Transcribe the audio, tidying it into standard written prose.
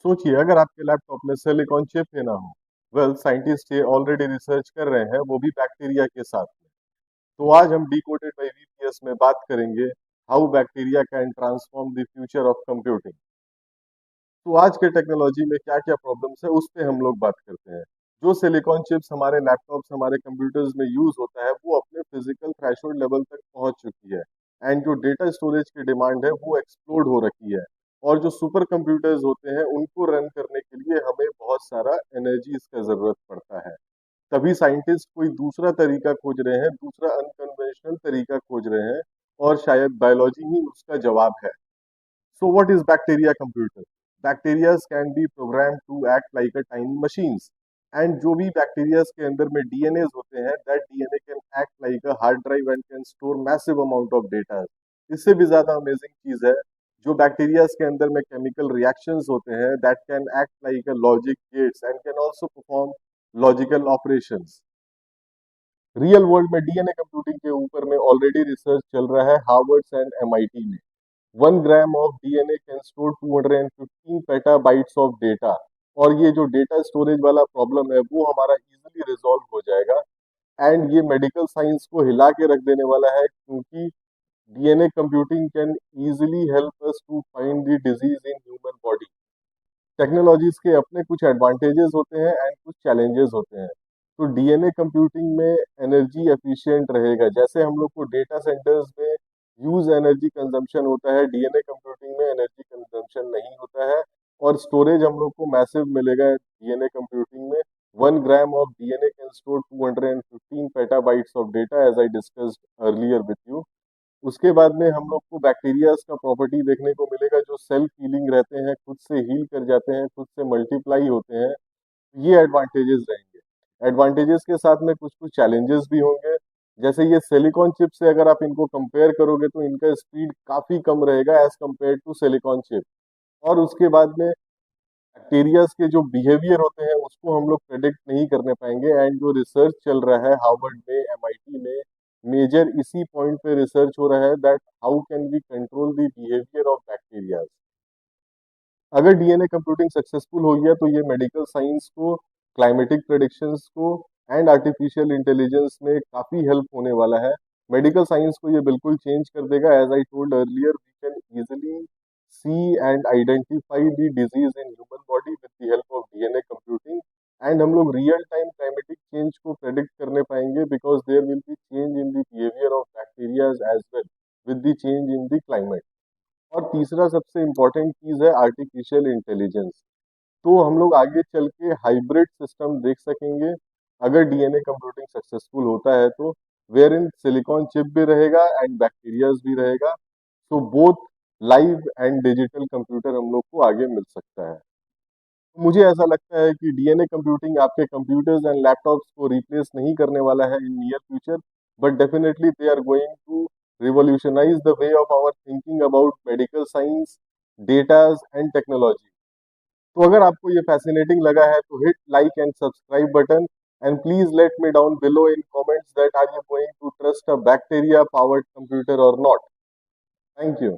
सोचिए अगर आपके लैपटॉप में सिलिकॉन चिप ही ना हो। वेल साइंटिस्ट ये ऑलरेडी रिसर्च कर रहे हैं, वो भी बैक्टीरिया के साथ में। तो आज हम डिकोडेड बाय वीपीएस में बात करेंगे how bacteria can transform the future of computing. तो आज के टेक्नोलॉजी में क्या क्या प्रॉब्लम्स है उस पे हम लोग बात करते हैं। जो सिलिकॉन चिप्स हमारे लैपटॉप्स हमारे कंप्यूटर्स में यूज होता है वो अपने फिजिकल थ्रेशोल्ड लेवल तक पहुंच चुकी है। एंड जो डेटा स्टोरेज की डिमांड है वो एक्सप्लोड हो रखी है। और जो सुपर कंप्यूटर्स होते हैं उनको रन करने के लिए हमें बहुत सारा एनर्जी का जरूरत पड़ता है। तभी साइंटिस्ट कोई दूसरा तरीका खोज रहे हैं, दूसरा अनकन्वेंशनल तरीका खोज रहे हैं। और शायद बायोलॉजी ही उसका जवाब है। So what is bacteria computer? Bacteria can be programmed to act like a tiny machines. And जो भी बैक्टीरिया के अंदर में डीएनए होते हैं, that DNA can act like a hard drive and can store massive amount of data. इससे भी ज्यादा अमेजिंग चीज है, जो बैक्टीरिया के अंदर में केमिकल रिएक्शंस होते हैं, that can act like a logic gates and can also perform logical operations. Real world में डीएनए कंप्यूटिंग के ऊपर में ऑलरेडी रिसर्च चल रहा है हार्वर्ड एंड एमआईटी में। 1 gram of DNA can store 215 petabytes of data. और ये जो डेटा स्टोरेज वाला प्रॉब्लम है वो हमारा इजीली रिजॉल्व हो जाएगा। एंड ये मेडिकल साइंस को हिला के रख देने वाला है, क्योंकि DNA computing can easily help us to find the disease in human body. Technologies के अपने कुछ एडवांटेजेस होते हैं एंड कुछ चैलेंजेस होते हैं। तो डीएनए कंप्यूटिंग में एनर्जी एफिशिएंट रहेगा। जैसे हम लोग को डेटा सेंटर्स में ह्यूज एनर्जी कंजम्पशन होता है, डीएनए कंप्यूटिंग में एनर्जी कंजम्पशन नहीं होता है। और स्टोरेज हम लोग को मैसिव मिलेगा डीएनए कंप्यूटिंग में। 1 gram of DNA can store 215 petabytes of data, as I discussed earlier with you. उसके बाद में हम लोग को बैक्टीरियाज का प्रॉपर्टी देखने को मिलेगा, जो सेल्फ हीलिंग रहते हैं, खुद से हील कर जाते हैं, खुद से मल्टीप्लाई होते हैं। ये एडवांटेजेस रहेंगे। एडवांटेजेस के साथ में कुछ कुछ चैलेंजेस भी होंगे। जैसे ये सिलिकॉन चिप से अगर आप इनको कंपेयर करोगे तो इनका स्पीड काफी कम रहेगा as compared to silicon chip. और उसके बाद में बैक्टीरियाज के जो बिहेवियर होते हैं उसको हम लोग प्रेडिक्ट नहीं करने पाएंगे। एंड जो रिसर्च चल रहा है हार्वर्ड में, एमआईटी में, मेजर इसी पॉइंट पे रिसर्च हो रहा है, that how can we control the behaviour of bacteria. अगर डीएनए कंप्यूटिंग सक्सेसफुल हो गया तो ये मेडिकल साइंस को, क्लाइमेटिक प्रेडिक्शंस को एंड आर्टिफिशियल इंटेलिजेंस में काफी हेल्प होने वाला है। मेडिकल साइंस को ये बिल्कुल चेंज कर देगा। As I told earlier, we can easily see and identify the disease in human body with the help of DNA computing. And हम लोग रियल टाइम क्लाइमेटिक चेंज को प्रेडिक्ट करने पाएंगे, because there will be change in the behaviour of bacteria as well with the change in the climate. और तीसरा सबसे important चीज है आर्टिफिशियल इंटेलिजेंस। तो हम लोग आगे चल के हाइब्रिड सिस्टम देख सकेंगे अगर डीएनए कंप्यूटिंग सक्सेसफुल होता है तो, वेयर इन सिलिकॉन चिप भी रहेगा एंड बैक्टीरियाज भी रहेगा। तो both live and digital computer हम लोग को आगे मिल सकता है। तो मुझे ऐसा लगता है कि डीएनए कंप्यूटिंग आपके कंप्यूटर्स एंड लैपटॉप्स को रिप्लेस नहीं करने वाला है in near future, but definitely they are going to revolutionise the way of our thinking about medical science, datas and technology. तो अगर आपको ये फैसिनेटिंग लगा है तो hit like and subscribe button. And please let me down below in comments that are you going to trust a bacteria powered computer और not. Thank you.